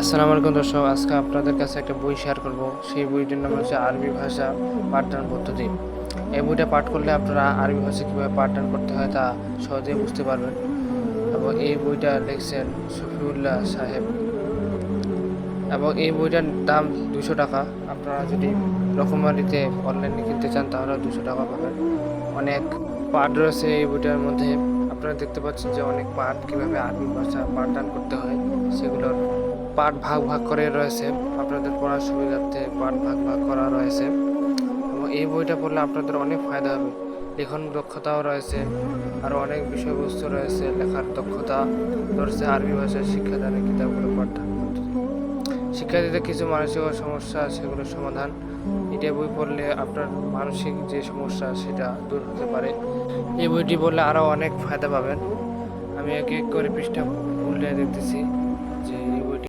আসসালামু আলাইকুম দর্শক, আজকে আপনাদের কাছে একটা বই শেয়ার করব। সেই বইটির নাম হচ্ছে আরবি ভাষা পাঠদান পদ্ধতি। এই বইটা পাঠ করলে আপনারা আরবি ভাষা কীভাবে পাঠদান করতে হয় তা সহজেই বুঝতে পারবেন। এবং এই বইটা লিখছেন শফিউল্লাহ সাহেব, এবং এই বইটার দাম 200 টাকা। আপনারা যদি রকমারিতে অনলাইনে কিনতে চান তাহলে 200 টাকা পাবেন। অনেক পাঠ রয়েছে এই বইটার মধ্যে। আপনারা দেখতে পাচ্ছেন যে অনেক পাঠ কীভাবে আরবি ভাষা পাঠদান করতে হয় সেগুলোর পাঠ ভাগ ভাগ করে রয়েছে। আপনাদের পড়ার সুবিধার্থে পাঠ ভাগ ভাগ করা রয়েছে, এবং এই বইটা পড়লে আপনাদের অনেক ফায়দা হবে। লেখন দক্ষতাও রয়েছে, আরও অনেক বিষয়বস্তু রয়েছে। লেখার দক্ষতা রয়েছে, আরবি ভাষার শিক্ষাদানের কিতাবগুলো পাঠদান পদ্ধতি, শিক্ষার্থীদের কিছু মানসিক সমস্যা সেগুলোর সমাধান। এটা বই পড়লে আপনার মানসিক যে সমস্যা সেটা দূর হতে পারে। এই বইটি পড়লে আরও অনেক ফায়দা পাবেন। আমি এক এক করে পৃষ্ঠা উল্টে দেখতেছি।